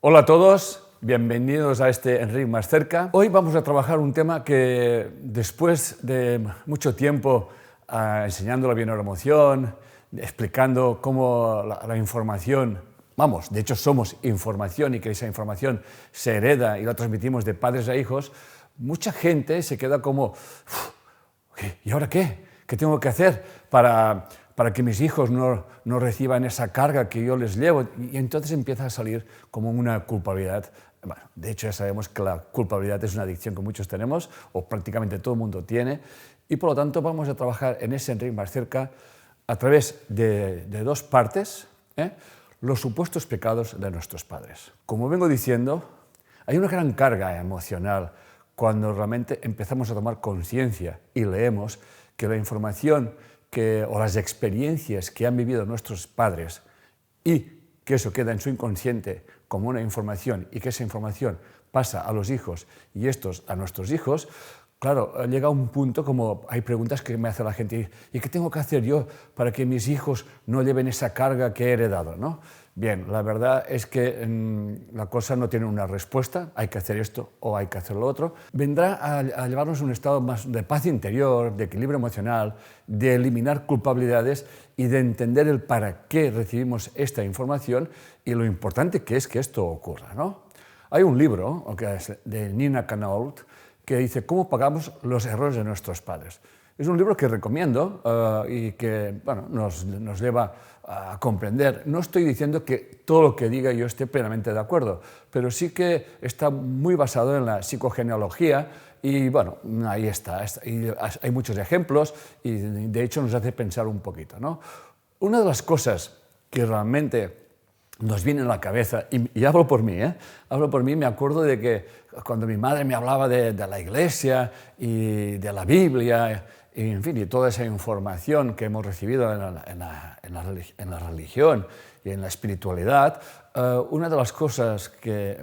Hola a todos, bienvenidos a este Enric Más Cerca. Hoy vamos a trabajar un tema que después de mucho tiempo enseñando la bioneuroemoción, explicando cómo la información, de hecho somos información y que esa información se hereda y la transmitimos de padres a hijos, mucha gente se queda como, ¿y ahora qué? ¿Qué tengo que hacer para que mis hijos no reciban esa carga que yo les llevo? Y entonces empieza a salir como una culpabilidad. Bueno, de hecho ya sabemos que la culpabilidad es una adicción que muchos tenemos, o prácticamente todo el mundo tiene, y por lo tanto vamos a trabajar en ese Enric Más Cerca a través de dos partes, los supuestos pecados de nuestros padres. Como vengo diciendo, hay una gran carga emocional cuando realmente empezamos a tomar conciencia y leemos que la información o las experiencias que han vivido nuestros padres y que eso queda en su inconsciente como una información y que esa información pasa a los hijos y estos a nuestros hijos, claro, llega un punto como hay preguntas que me hace la gente, ¿y qué tengo que hacer yo para que mis hijos no lleven esa carga que he heredado, ¿no? Bien, la verdad es que la cosa no tiene una respuesta, hay que hacer esto o hay que hacer lo otro. Vendrá a llevarnos a un estado más de paz interior, de equilibrio emocional, de eliminar culpabilidades y de entender el para qué recibimos esta información y lo importante que es que esto ocurra, ¿no? Hay un libro de Nina Knoll que dice ¿Cómo pagamos los errores de nuestros padres? Es un libro que recomiendo y que nos lleva a comprender. No estoy diciendo que todo lo que diga yo esté plenamente de acuerdo, pero sí que está muy basado en la psicogenealogía y bueno, ahí está. Y hay muchos ejemplos y de hecho nos hace pensar un poquito, ¿no? Una de las cosas que realmente nos viene en la cabeza, y hablo por mí, me acuerdo de que cuando mi madre me hablaba de la iglesia y de la Biblia, y, en fin, y toda esa información que hemos recibido en la religión y en la espiritualidad, una de las cosas que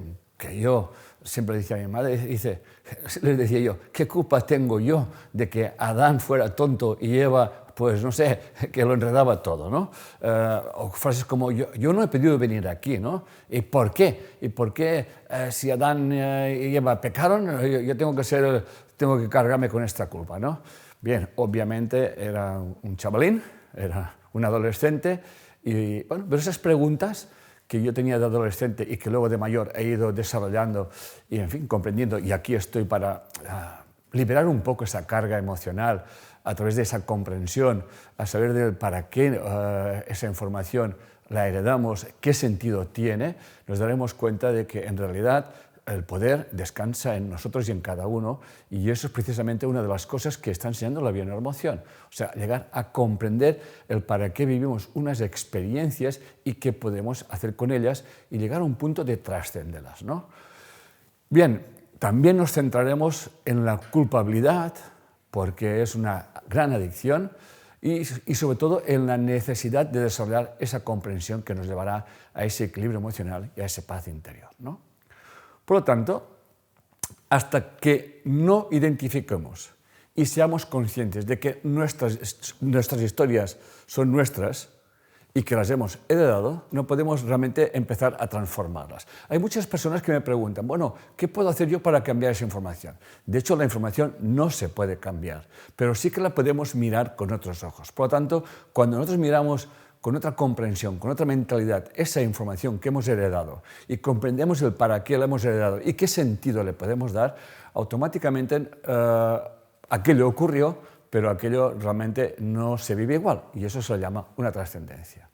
yo siempre decía a mi madre, les decía yo, ¿qué culpa tengo yo de que Adán fuera tonto y Eva, pues no sé, que lo enredaba todo, ¿no? O frases como, yo no he pedido venir aquí, ¿no? ¿Y por qué? ¿Y por qué si Adán y Eva pecaron, yo tengo que cargarme con esta culpa, ¿no? Bien, obviamente era un chavalín, era un adolescente, y bueno, pero esas preguntas que yo tenía de adolescente y que luego de mayor he ido desarrollando y, en fin, comprendiendo, y aquí estoy para liberar un poco esa carga emocional a través de esa comprensión, a saber del para qué esa información la heredamos, qué sentido tiene, nos daremos cuenta de que en realidad el poder descansa en nosotros y en cada uno, y eso es precisamente una de las cosas que está enseñando la bioneuroemoción. O sea, llegar a comprender el para qué vivimos unas experiencias y qué podemos hacer con ellas y llegar a un punto de trascenderlas, ¿no? Bien, también nos centraremos en la culpabilidad, porque es una gran adicción, y sobre todo en la necesidad de desarrollar esa comprensión que nos llevará a ese equilibrio emocional y a esa paz interior, ¿no? Por lo tanto, hasta que no identifiquemos y seamos conscientes de que nuestras historias son nuestras y que las hemos heredado, no podemos realmente empezar a transformarlas. Hay muchas personas que me preguntan, bueno, ¿qué puedo hacer yo para cambiar esa información? De hecho, la información no se puede cambiar, pero sí que la podemos mirar con otros ojos. Por lo tanto, cuando nosotros miramos con otra comprensión, con otra mentalidad, esa información que hemos heredado y comprendemos el para qué la hemos heredado y qué sentido le podemos dar, automáticamente aquello ocurrió, pero aquello realmente no se vive igual y eso se llama una trascendencia.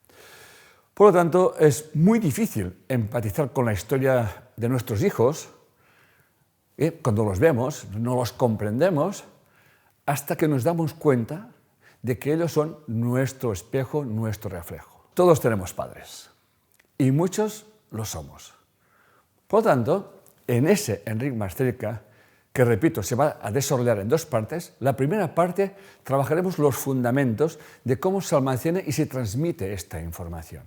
Por lo tanto, es muy difícil empatizar con la historia de nuestros hijos cuando los vemos, no los comprendemos, hasta que nos damos cuenta de que ellos son nuestro espejo, nuestro reflejo. Todos tenemos padres y muchos lo somos. Por lo tanto, en ese Enric Más Cerca, que repito, se va a desarrollar en dos partes, la primera parte trabajaremos los fundamentos de cómo se almacena y se transmite esta información.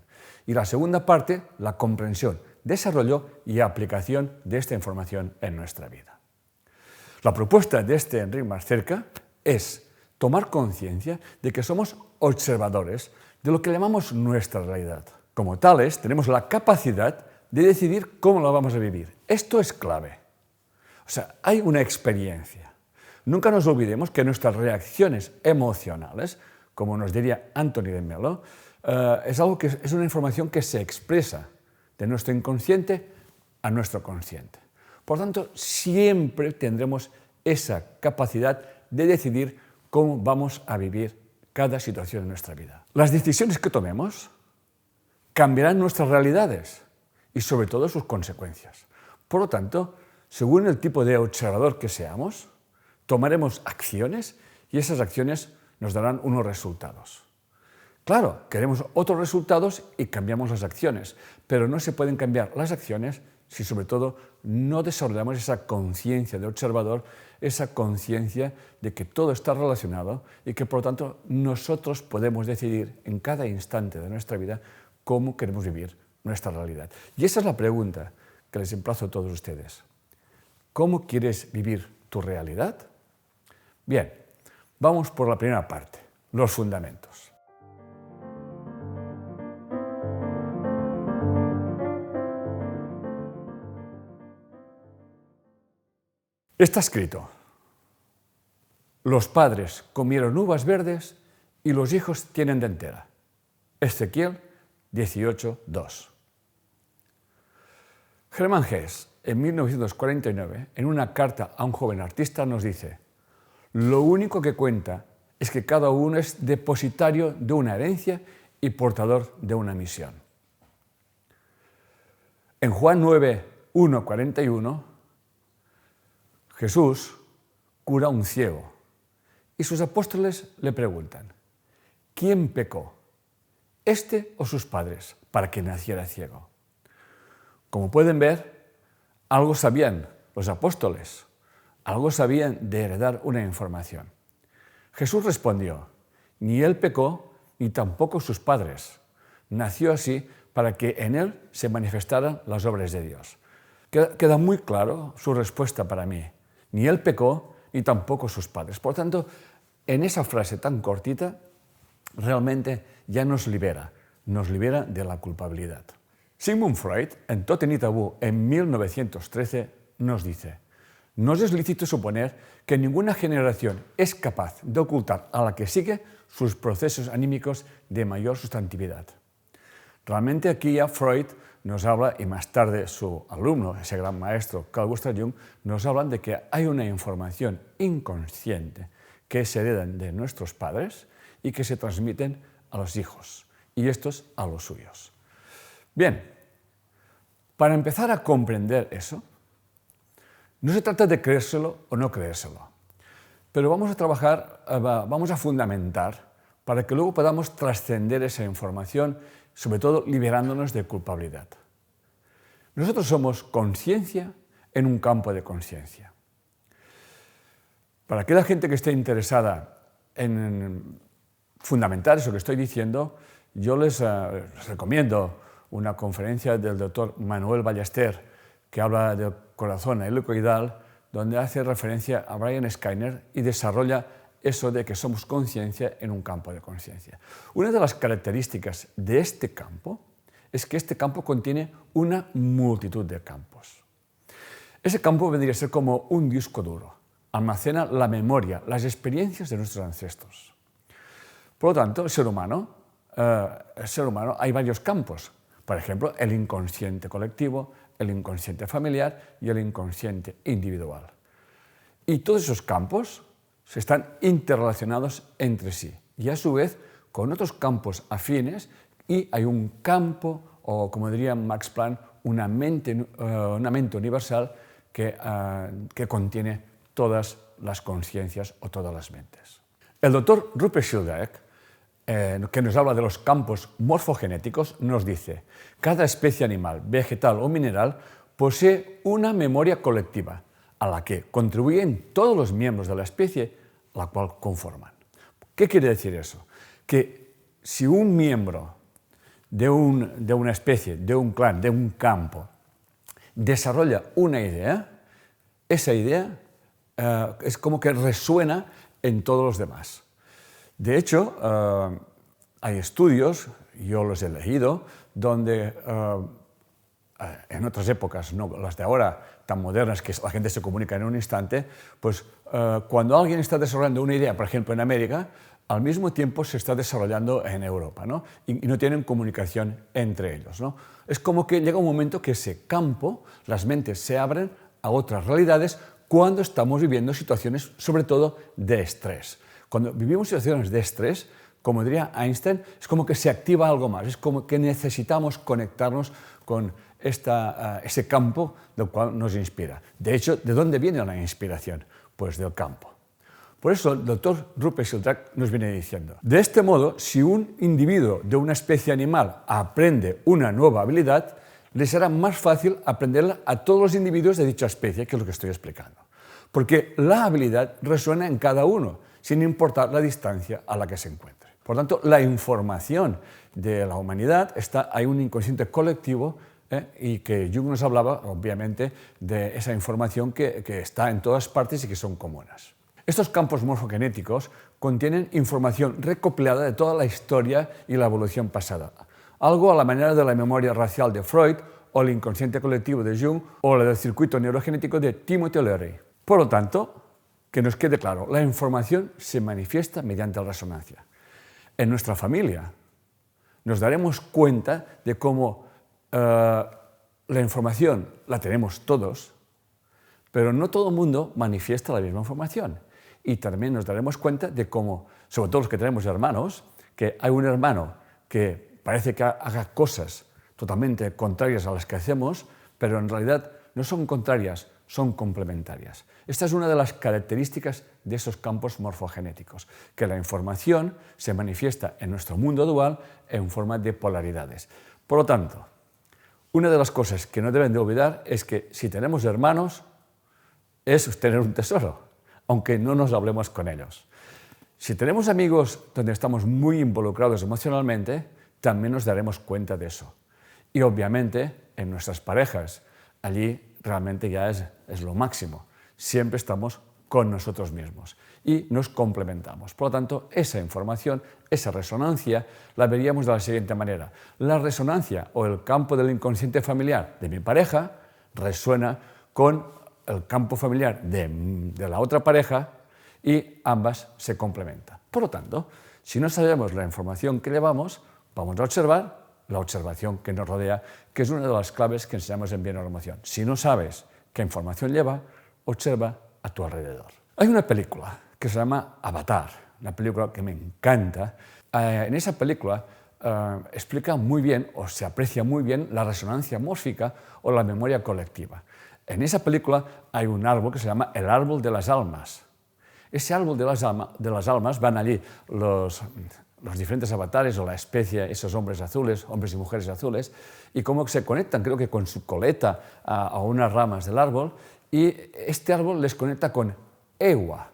Y la segunda parte, la comprensión, desarrollo y aplicación de esta información en nuestra vida. La propuesta de este Enric Más Cerca es tomar conciencia de que somos observadores de lo que llamamos nuestra realidad. Como tales, tenemos la capacidad de decidir cómo lo vamos a vivir. Esto es clave. O sea, hay una experiencia. Nunca nos olvidemos que nuestras reacciones emocionales, como nos diría Anthony de Mello, es una información que se expresa de nuestro inconsciente a nuestro consciente. Por tanto, siempre tendremos esa capacidad de decidir cómo vamos a vivir cada situación en nuestra vida. Las decisiones que tomemos cambiarán nuestras realidades y sobre todo sus consecuencias. Por lo tanto, según el tipo de observador que seamos, tomaremos acciones y esas acciones nos darán unos resultados. Claro, queremos otros resultados y cambiamos las acciones, pero no se pueden cambiar las acciones si sobre todo no desarrollamos esa conciencia de observador, esa conciencia de que todo está relacionado y que por lo tanto nosotros podemos decidir en cada instante de nuestra vida cómo queremos vivir nuestra realidad. Y esa es la pregunta que les emplazo a todos ustedes. ¿Cómo quieres vivir tu realidad? Bien, vamos por la primera parte, los fundamentos. Está escrito: los padres comieron uvas verdes y los hijos tienen dentera. Ezequiel 18:2. Hermann Hesse, en 1949, en una carta a un joven artista, nos dice: lo único que cuenta es que cada uno es depositario de una herencia y portador de una misión. En Juan 9:1-41, Jesús cura a un ciego y sus apóstoles le preguntan: ¿quién pecó, este o sus padres, para que naciera ciego? Como pueden ver, algo sabían los apóstoles, algo sabían de heredar una información. Jesús respondió: ni él pecó, ni tampoco sus padres. Nació así para que en él se manifestaran las obras de Dios. Queda muy claro su respuesta para mí. Ni él pecó, ni tampoco sus padres. Por tanto, en esa frase tan cortita, realmente ya nos libera de la culpabilidad. Sigmund Freud, en Totem y Tabú, en 1913, nos dice: nos es lícito suponer que ninguna generación es capaz de ocultar a la que sigue sus procesos anímicos de mayor sustantividad. Realmente aquí ya Freud nos habla, y más tarde su alumno, ese gran maestro Carl Gustav Jung, nos hablan de que hay una información inconsciente que se heredan de nuestros padres y que se transmiten a los hijos, y estos a los suyos. Bien, para empezar a comprender eso, no se trata de creérselo o no creérselo, pero vamos a trabajar, vamos a fundamentar para que luego podamos trascender esa información, sobre todo liberándonos de culpabilidad. Nosotros somos conciencia en un campo de conciencia. Para aquella gente que esté interesada en fundamentar eso que estoy diciendo, yo les recomiendo una conferencia del doctor Manuel Ballester, que habla del corazón helicoidal, donde hace referencia a Brian Skinner y desarrolla eso de que somos conciencia en un campo de conciencia. Una de las características de este campo es que este campo contiene una multitud de campos. Ese campo vendría a ser como un disco duro, almacena la memoria, las experiencias de nuestros ancestros. Por lo tanto, el ser humano hay varios campos. Por ejemplo, el inconsciente colectivo, el inconsciente familiar y el inconsciente individual. Y todos esos campos se están interrelacionados entre sí y a su vez con otros campos afines, y hay un campo, o como diría Max Planck, una mente universal que contiene todas las conciencias o todas las mentes. El doctor Rupert Sheldrake, que nos habla de los campos morfogenéticos, nos dice: cada especie animal, vegetal o mineral posee una memoria colectiva a la que contribuyen todos los miembros de la especie, la cual conforman. ¿Qué quiere decir eso? Que si un miembro de una especie, de un clan, de un campo, desarrolla una idea, esa idea es como que resuena en todos los demás. De hecho, hay estudios, yo los he leído, donde en otras épocas, no las de ahora, tan modernas que la gente se comunica en un instante, pues cuando alguien está desarrollando una idea, por ejemplo en América, al mismo tiempo se está desarrollando en Europa, ¿no? Y no tienen comunicación entre ellos, ¿no? Es como que llega un momento que ese campo, las mentes se abren a otras realidades cuando estamos viviendo situaciones, sobre todo, de estrés. Cuando vivimos situaciones de estrés, como diría Einstein, es como que se activa algo más, es como que necesitamos conectarnos con ese campo del cual nos inspira. De hecho, ¿de dónde viene la inspiración? Pues del campo. Por eso el doctor Rupert Sheldrake nos viene diciendo, de este modo, si un individuo de una especie animal aprende una nueva habilidad, le será más fácil aprenderla a todos los individuos de dicha especie, que es lo que estoy explicando. Porque la habilidad resuena en cada uno, sin importar la distancia a la que se encuentre. Por tanto, la información de la humanidad hay un inconsciente colectivo y que Jung nos hablaba, obviamente, de esa información que está en todas partes y que son comunes. Estos campos morfogenéticos contienen información recopilada de toda la historia y la evolución pasada, algo a la manera de la memoria racial de Freud o el inconsciente colectivo de Jung o la del circuito neurogenético de Timothy Leary. Por lo tanto, que nos quede claro, la información se manifiesta mediante la resonancia. En nuestra familia nos daremos cuenta de cómo la información la tenemos todos, pero no todo el mundo manifiesta la misma información. Y también nos daremos cuenta de cómo, sobre todo los que tenemos hermanos, que hay un hermano que parece que haga cosas totalmente contrarias a las que hacemos, pero en realidad no son contrarias, son complementarias. Esta es una de las características de esos campos morfogenéticos, que la información se manifiesta en nuestro mundo dual en forma de polaridades. Por lo tanto, una de las cosas que no deben de olvidar es que si tenemos hermanos, es tener un tesoro, aunque no nos hablemos con ellos. Si tenemos amigos donde estamos muy involucrados emocionalmente, también nos daremos cuenta de eso. Y obviamente en nuestras parejas, allí realmente ya es lo máximo. Siempre estamos con nosotros mismos y nos complementamos. Por lo tanto, esa información, esa resonancia, la veríamos de la siguiente manera. La resonancia o el campo del inconsciente familiar de mi pareja resuena con el campo familiar de la otra pareja y ambas se complementan. Por lo tanto, si no sabemos la información que llevamos, vamos a observar la observación que nos rodea, que es una de las claves que enseñamos en Bieneuroemoción. Si no sabes qué información lleva, observa a tu alrededor. Hay una película que se llama Avatar, una película que me encanta. En esa película explica muy bien, o se aprecia muy bien, la resonancia mórfica o la memoria colectiva. En esa película hay un árbol que se llama el árbol de las almas. Ese árbol de las almas van allí los diferentes avatares o la especie, esos hombres azules, hombres y mujeres azules, y cómo se conectan, creo que con su coleta a unas ramas del árbol, y este árbol les conecta con Ewa.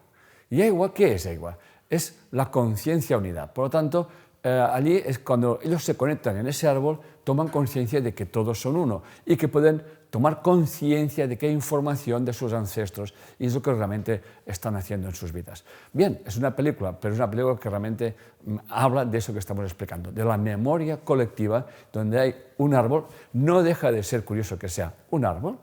¿Y Ewa qué es Ewa? Es la conciencia unida. Por lo tanto, allí es cuando ellos se conectan en ese árbol, toman conciencia de que todos son uno y que pueden tomar conciencia de que hay información de sus ancestros y es lo que realmente están haciendo en sus vidas. Bien, es una película, pero es una película que realmente habla de eso que estamos explicando, de la memoria colectiva, donde hay un árbol. No deja de ser curioso que sea un árbol.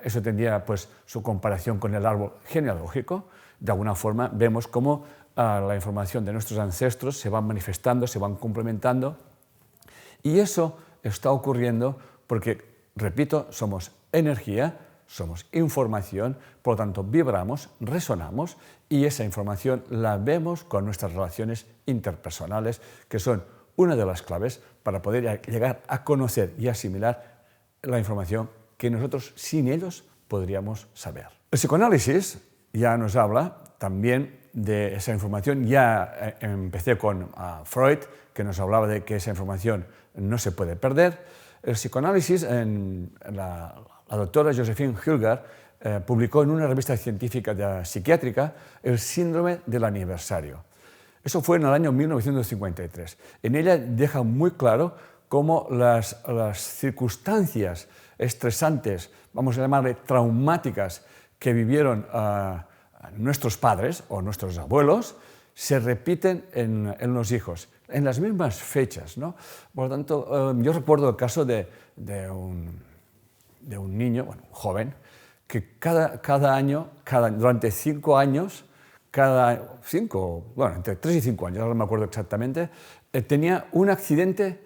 Eso tendría pues su comparación con el árbol genealógico. De alguna forma vemos cómo la información de nuestros ancestros se van manifestando, se van complementando, y eso está ocurriendo porque, repito, somos energía, somos información, por lo tanto vibramos, resonamos, y esa información la vemos con nuestras relaciones interpersonales, que son una de las claves para poder llegar a conocer y asimilar la información que nosotros sin ellos podríamos saber. El psicoanálisis ya nos habla también de esa información. Ya empecé con Freud, que nos hablaba de que esa información no se puede perder. El psicoanálisis, la doctora Josephine Hilger publicó en una revista científica psiquiátrica el síndrome del aniversario. Eso fue en el año 1953. En ella deja muy claro cómo las circunstancias estresantes, vamos a llamarle traumáticas, que vivieron nuestros padres o nuestros abuelos, se repiten en los hijos. en las mismas fechas, ¿no? Por lo tanto, yo recuerdo el caso de un niño, bueno, un joven, que cada año, durante 5 años, entre 3 y 5 años, ahora no me acuerdo exactamente, tenía un accidente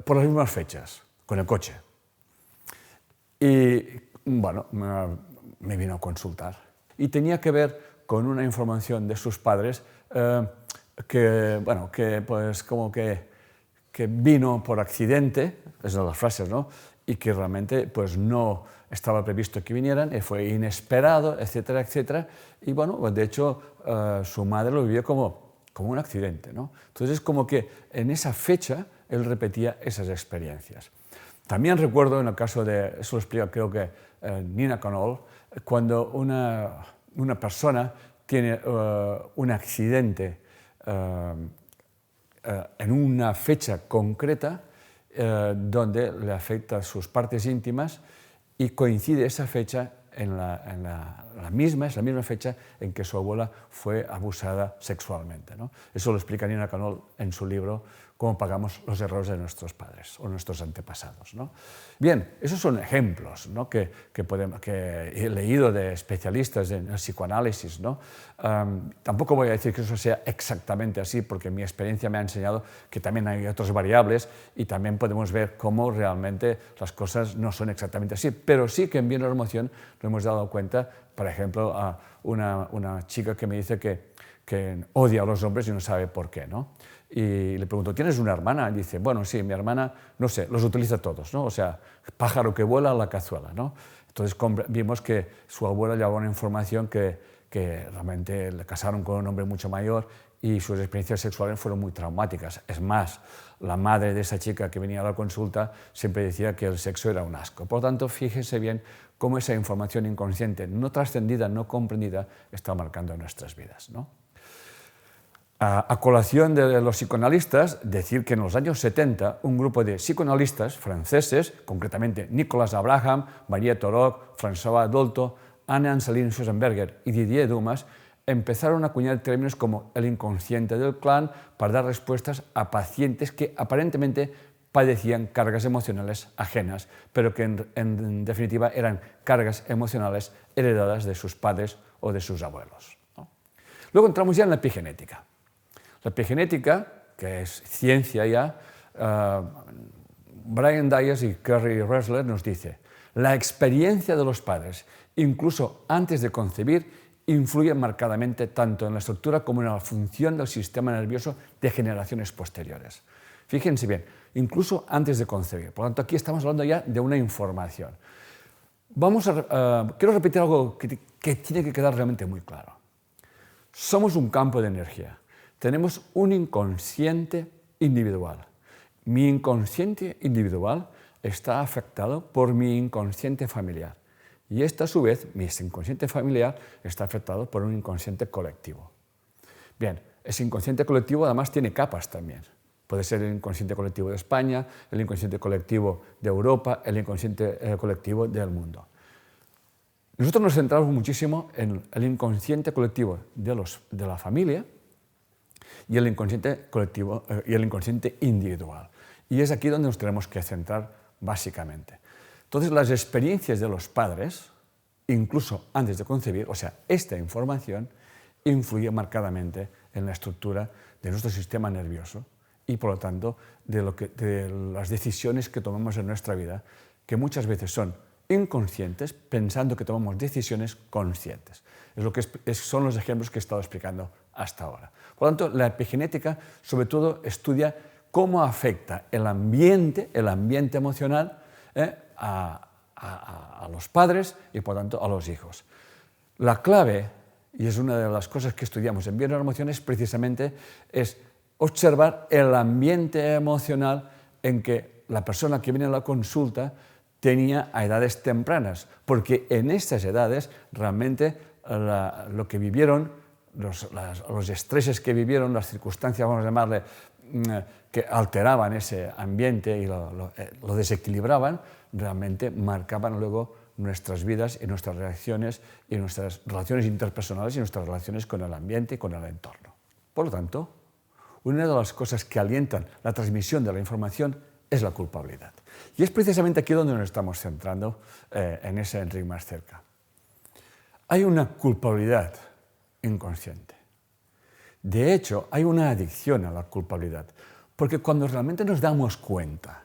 por las mismas fechas, con el coche. Y bueno, me vino a consultar. Y tenía que ver con una información de sus padres que vino por accidente, esas son las frases, ¿no? Y que realmente pues, no estaba previsto que vinieran, fue inesperado, etcétera, etcétera. Y bueno, pues, de hecho, su madre lo vivió como un accidente, ¿no? Entonces, como que en esa fecha él repetía esas experiencias. También recuerdo en el caso de, eso lo explica creo que Nina Knoll, cuando una persona tiene un accidente en una fecha concreta donde le afecta a sus partes íntimas y coincide esa fecha es la misma fecha en que su abuela fue abusada sexualmente, ¿no? Eso lo explica Nina Knoll en su libro Cómo pagamos los errores de nuestros padres o nuestros antepasados, ¿no? Bien, esos son ejemplos, ¿no? que he leído de especialistas en el psicoanálisis, ¿no? Tampoco voy a decir que eso sea exactamente así, porque mi experiencia me ha enseñado que también hay otras variables y también podemos ver cómo realmente las cosas no son exactamente así, pero sí que en Bieneuroemoción nos hemos dado cuenta, por ejemplo, a una chica que me dice que odia a los hombres y no sabe por qué, ¿no? Y le pregunto, ¿tienes una hermana? Y dice, bueno, sí, mi hermana, no sé, los utiliza todos, ¿no? O sea, pájaro que vuela, la cazuela, ¿no? Entonces vimos que su abuela llevaba una información que realmente le casaron con un hombre mucho mayor y sus experiencias sexuales fueron muy traumáticas. Es más, la madre de esa chica que venía a la consulta siempre decía que el sexo era un asco. Por lo tanto, fíjense bien cómo esa información inconsciente, no trascendida, no comprendida, está marcando nuestras vidas, ¿no? A colación de los psicoanalistas, decir que en los años 70 un grupo de psicoanalistas franceses, concretamente Nicolas Abraham, Marie Torok, François Dolto, Anne-Anseline Schusenberger y Didier Dumas, empezaron a acuñar términos como el inconsciente del clan para dar respuestas a pacientes que aparentemente padecían cargas emocionales ajenas, pero que en definitiva eran cargas emocionales heredadas de sus padres o de sus abuelos, ¿no? Luego entramos ya en la epigenética. La epigenética, que es ciencia ya, Brian Dyers y Kerry Ressler nos dice, la experiencia de los padres, incluso antes de concebir, influye marcadamente tanto en la estructura como en la función del sistema nervioso de generaciones posteriores. Fíjense bien, incluso antes de concebir. Por lo tanto, aquí estamos hablando ya de una información. Quiero repetir algo que tiene que quedar realmente muy claro. Somos un campo de energía. Tenemos un inconsciente individual. Mi inconsciente individual está afectado por mi inconsciente familiar. Y a su vez, mi inconsciente familiar está afectado por un inconsciente colectivo. Bien, ese inconsciente colectivo además tiene capas también. Puede ser el inconsciente colectivo de España, el inconsciente colectivo de Europa, el inconsciente colectivo del mundo. Nosotros nos centramos muchísimo en el inconsciente colectivo de la familia, y el inconsciente colectivo y el inconsciente individual. Y es aquí donde nos tenemos que centrar básicamente. Entonces, las experiencias de los padres, incluso antes de concebir, o sea, esta información, influye marcadamente en la estructura de nuestro sistema nervioso y, por lo tanto, de las decisiones que tomamos en nuestra vida, que muchas veces son inconscientes, pensando que tomamos decisiones conscientes. Son los ejemplos que he estado explicando hasta ahora. Por lo tanto, la epigenética, sobre todo, estudia cómo afecta el ambiente emocional a los padres y, por tanto, a los hijos. La clave, y es una de las cosas que estudiamos en Bieneuroemoción, precisamente es observar el ambiente emocional en que la persona que viene a la consulta tenía a edades tempranas, porque en estas edades realmente lo que vivieron, los estreses que vivieron, las circunstancias, vamos a llamarle, que alteraban ese ambiente y lo desequilibraban, realmente marcaban luego nuestras vidas y nuestras reacciones y nuestras relaciones interpersonales y nuestras relaciones con el ambiente y con el entorno. Por lo tanto, una de las cosas que alientan la transmisión de la información es la culpabilidad. Y es precisamente aquí donde nos estamos centrando en ese Enric Más Cerca. Hay una culpabilidad inconsciente. De hecho, hay una adicción a la culpabilidad, porque cuando realmente nos damos cuenta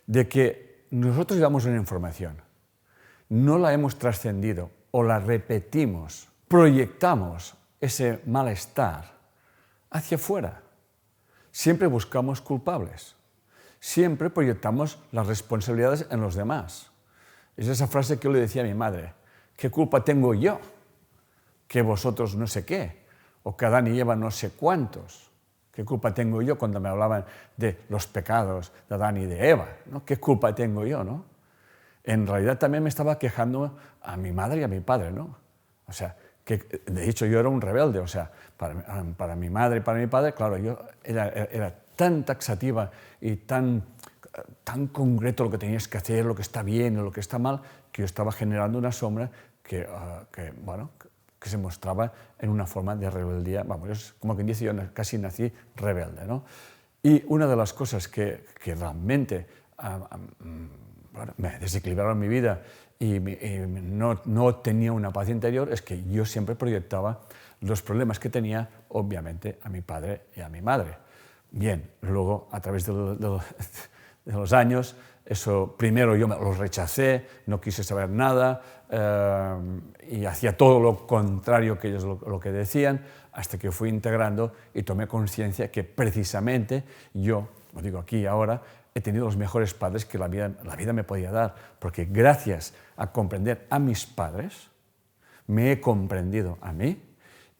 de que nosotros llevamos una información, no la hemos trascendido o la repetimos, proyectamos ese malestar hacia afuera. Siempre buscamos culpables, siempre proyectamos las responsabilidades en los demás. Es esa frase que yo le decía a mi madre: ¿qué culpa tengo yo? Que vosotros no sé qué, o que Adán y Eva no sé cuántos. ¿Qué culpa tengo yo cuando me hablaban de los pecados de Adán y de Eva? ¿No? ¿Qué culpa tengo yo? ¿No? En realidad también me estaba quejando a mi madre y a mi padre, ¿no? O sea, que de hecho yo era un rebelde, o sea, para mi madre y para mi padre, claro, yo era tan taxativa y tan concreto lo que tenías que hacer, lo que está bien o lo que está mal, que yo estaba generando una sombra que se mostraba en una forma de rebeldía. Vamos, es como quien dice, yo casi nací rebelde, ¿no? Y una de las cosas que realmente me desequilibraron mi vida y no tenía una paz interior es que yo siempre proyectaba los problemas que tenía, obviamente, a mi padre y a mi madre. Bien, luego, a través de los años, eso primero yo los rechacé, no quise saber nada y hacía todo lo contrario que ellos lo que decían, hasta que fui integrando y tomé conciencia que precisamente yo, lo digo aquí ahora, he tenido los mejores padres que la vida me podía dar, porque gracias a comprender a mis padres, me he comprendido a mí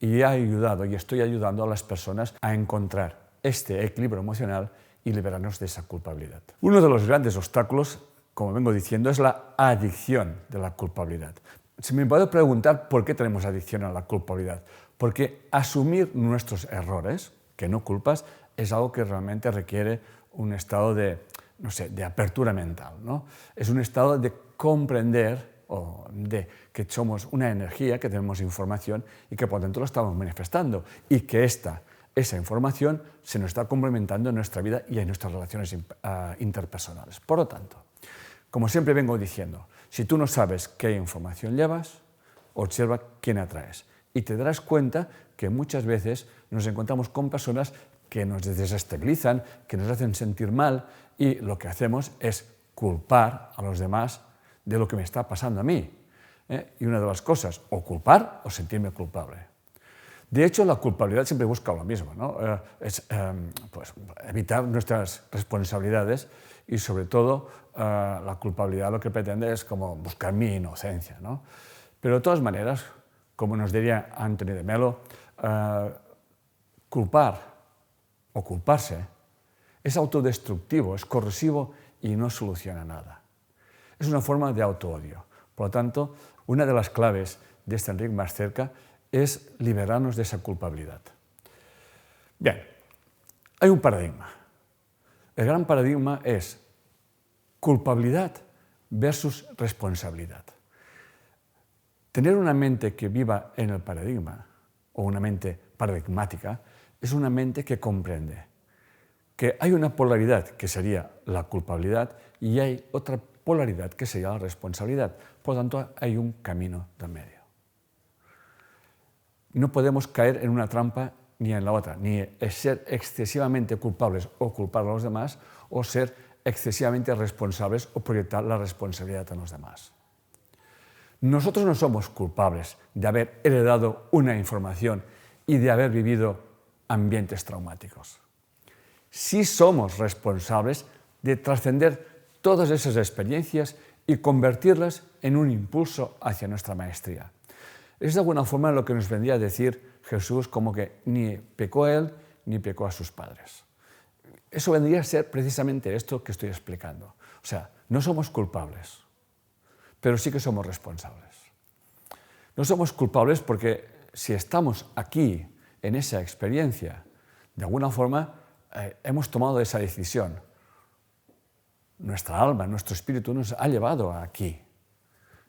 y he ayudado y estoy ayudando a las personas a encontrar este equilibrio emocional y liberarnos de esa culpabilidad. Uno de los grandes obstáculos, como vengo diciendo, es la adicción de la culpabilidad. Se me puede preguntar por qué tenemos adicción a la culpabilidad. Porque asumir nuestros errores, que no culpas, es algo que realmente requiere un estado de apertura mental, ¿no? Es un estado de comprender de que somos una energía, que tenemos información y que por dentro lo estamos manifestando y que esa información se nos está complementando en nuestra vida y en nuestras relaciones interpersonales. Por lo tanto, como siempre vengo diciendo, si tú no sabes qué información llevas, observa quién atraes y te darás cuenta que muchas veces nos encontramos con personas que nos desestabilizan, que nos hacen sentir mal y lo que hacemos es culpar a los demás de lo que me está pasando a mí. Y una de las cosas, o culpar o sentirme culpable. De hecho, la culpabilidad siempre busca lo mismo, ¿no? Es evitar nuestras responsabilidades y, sobre todo, la culpabilidad lo que pretende es como buscar mi inocencia, ¿no? Pero de todas maneras, como nos diría Anthony de Mello, culpar o culparse es autodestructivo, es corrosivo y no soluciona nada. Es una forma de autoodio. Por lo tanto, una de las claves de este Enric Más Cerca es liberarnos de esa culpabilidad. Bien, hay un paradigma. El gran paradigma es culpabilidad versus responsabilidad. Tener una mente que viva en el paradigma, o una mente paradigmática, es una mente que comprende que hay una polaridad que sería la culpabilidad y hay otra polaridad que sería la responsabilidad. Por lo tanto, hay un camino del medio. No podemos caer en una trampa ni en la otra, ni ser excesivamente culpables o culpar a los demás, o ser excesivamente responsables o proyectar la responsabilidad en los demás. Nosotros no somos culpables de haber heredado una información y de haber vivido ambientes traumáticos. Sí somos responsables de trascender todas esas experiencias y convertirlas en un impulso hacia nuestra maestría. Es de alguna forma lo que nos vendría a decir Jesús, como que ni pecó él ni pecó a sus padres. Eso vendría a ser precisamente esto que estoy explicando. O sea, no somos culpables, pero sí que somos responsables. No somos culpables porque si estamos aquí, en esa experiencia, de alguna forma hemos tomado esa decisión. Nuestra alma, nuestro espíritu nos ha llevado aquí.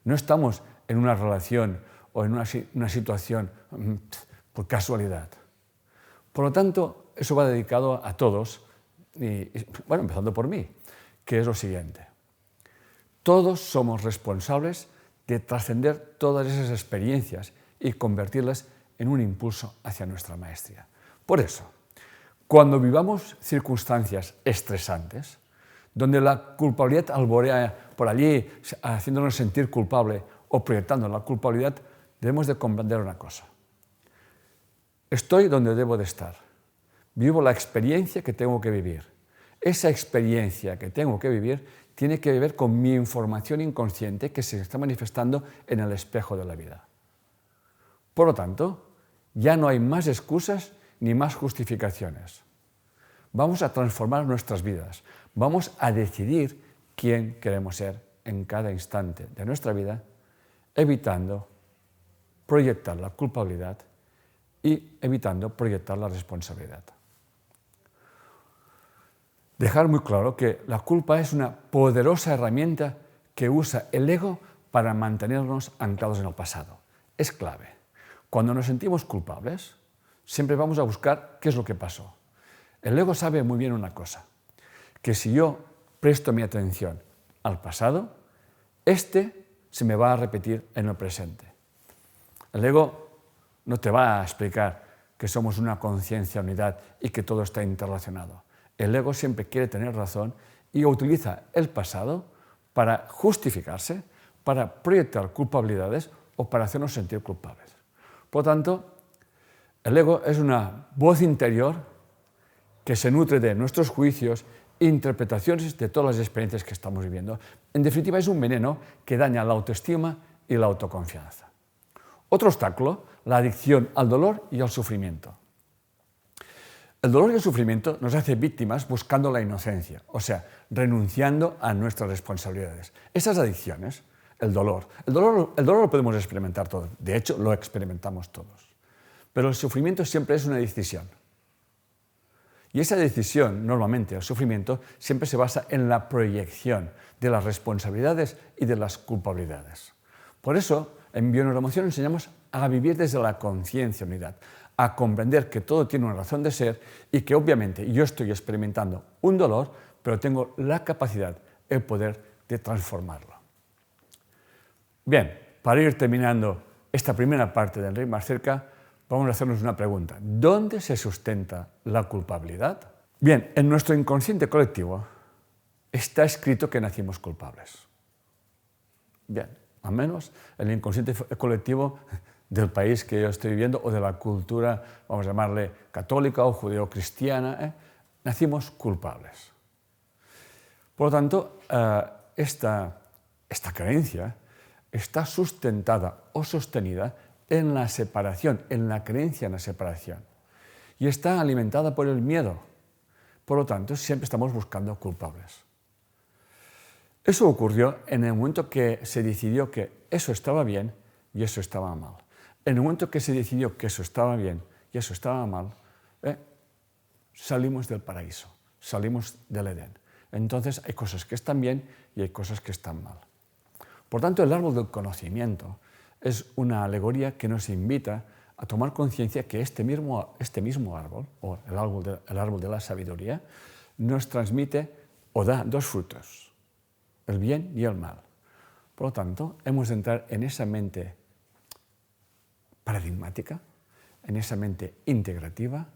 No estamos en una relación o en una situación por casualidad. Por lo tanto, eso va dedicado a todos, y bueno, empezando por mí, que es lo siguiente. Todos somos responsables de trascender todas esas experiencias y convertirlas en un impulso hacia nuestra maestría. Por eso, cuando vivamos circunstancias estresantes, donde la culpabilidad alborea por allí, haciéndonos sentir culpable o proyectando la culpabilidad, debemos de comprender una cosa. Estoy donde debo de estar. Vivo la experiencia que tengo que vivir. Esa experiencia que tengo que vivir tiene que ver con mi información inconsciente que se está manifestando en el espejo de la vida. Por lo tanto, ya no hay más excusas ni más justificaciones. Vamos a transformar nuestras vidas. Vamos a decidir quién queremos ser en cada instante de nuestra vida, evitando proyectar la culpabilidad y evitando proyectar la responsabilidad. Dejar muy claro que la culpa es una poderosa herramienta que usa el ego para mantenernos anclados en el pasado. Es clave. Cuando nos sentimos culpables, siempre vamos a buscar qué es lo que pasó. El ego sabe muy bien una cosa, que si yo presto mi atención al pasado, este se me va a repetir en el presente. El ego no te va a explicar que somos una conciencia unidad y que todo está interrelacionado. El ego siempre quiere tener razón y utiliza el pasado para justificarse, para proyectar culpabilidades o para hacernos sentir culpables. Por lo tanto, el ego es una voz interior que se nutre de nuestros juicios e interpretaciones de todas las experiencias que estamos viviendo. En definitiva, es un veneno que daña la autoestima y la autoconfianza. Otro obstáculo, la adicción al dolor y al sufrimiento. El dolor y el sufrimiento nos hace víctimas buscando la inocencia, o sea, renunciando a nuestras responsabilidades. Esas adicciones, el dolor lo podemos experimentar todos, de hecho lo experimentamos todos, pero el sufrimiento siempre es una decisión. Y esa decisión, normalmente, el sufrimiento, siempre se basa en la proyección de las responsabilidades y de las culpabilidades. Por eso, en Bioneuroemoción enseñamos a vivir desde la conciencia unidad, a comprender que todo tiene una razón de ser y que obviamente yo estoy experimentando un dolor, pero tengo la capacidad, el poder de transformarlo. Bien, para ir terminando esta primera parte del Enric más cerca, vamos a hacernos una pregunta. ¿Dónde se sustenta la culpabilidad? Bien, en nuestro inconsciente colectivo está escrito que nacimos culpables. Bien, al menos en el inconsciente colectivo del país que yo estoy viviendo o de la cultura, vamos a llamarle católica o judeocristiana, nacimos culpables. Por lo tanto, esta creencia está sustentada o sostenida en la separación, en la creencia en la separación. Y está alimentada por el miedo. Por lo tanto, siempre estamos buscando culpables. Eso ocurrió en el momento que se decidió que eso estaba bien y eso estaba mal. En el momento que se decidió que eso estaba bien y eso estaba mal, salimos del paraíso, salimos del Edén. Entonces hay cosas que están bien y hay cosas que están mal. Por tanto, el árbol del conocimiento es una alegoría que nos invita a tomar conciencia que este mismo árbol, o el árbol de la sabiduría, nos transmite o da dos frutos, el bien y el mal. Por lo tanto, hemos de entrar en esa mente paradigmática, en esa mente integrativa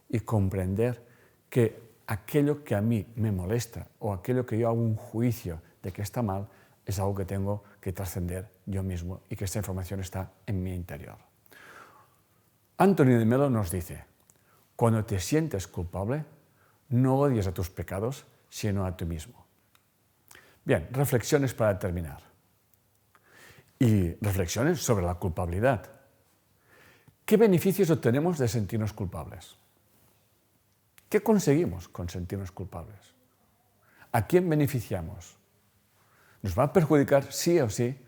y comprender que aquello que a mí me molesta o aquello que yo hago un juicio de que está mal es algo que tengo que trascender yo mismo y que esta información está en mi interior. Antonio de Melo nos dice, cuando te sientes culpable, no odies a tus pecados, sino a ti mismo. Bien, reflexiones para terminar. Y reflexiones sobre la culpabilidad. ¿Qué beneficios obtenemos de sentirnos culpables? ¿Qué conseguimos con sentirnos culpables? ¿A quién beneficiamos? Nos va a perjudicar sí o sí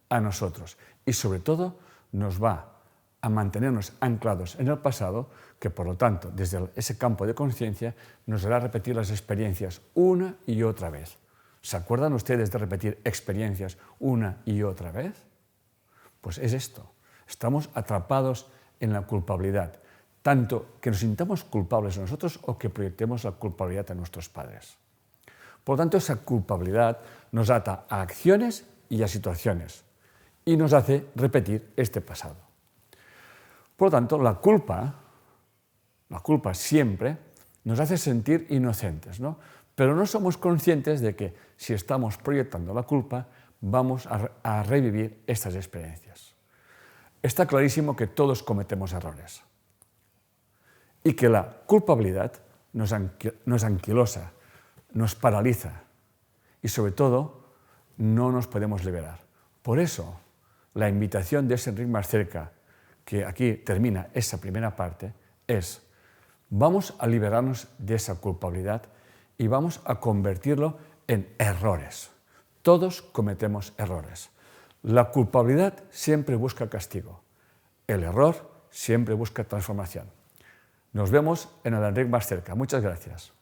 a nosotros y sobre todo nos va a mantenernos anclados en el pasado que por lo tanto desde ese campo de conciencia nos hará repetir las experiencias una y otra vez. ¿Se acuerdan ustedes de repetir experiencias una y otra vez? Pues es esto, estamos atrapados en la culpabilidad. tanto que nos sintamos culpables nosotros o que proyectemos la culpabilidad a nuestros padres. Por lo tanto, esa culpabilidad nos ata a acciones y a situaciones y nos hace repetir este pasado. Por lo tanto, la culpa siempre nos hace sentir inocentes, ¿no? Pero no somos conscientes de que si estamos proyectando la culpa, vamos a revivir estas experiencias. Está clarísimo que todos cometemos errores y que la culpabilidad nos anquilosa, nos paraliza y sobre todo no nos podemos liberar. Por eso, la invitación de ese Enric Más Cerca, que aquí termina esa primera parte, es: vamos a liberarnos de esa culpabilidad y vamos a convertirlo en errores. Todos cometemos errores. La culpabilidad siempre busca castigo. El error siempre busca transformación. Nos vemos en el Enric Más Cerca. Muchas gracias.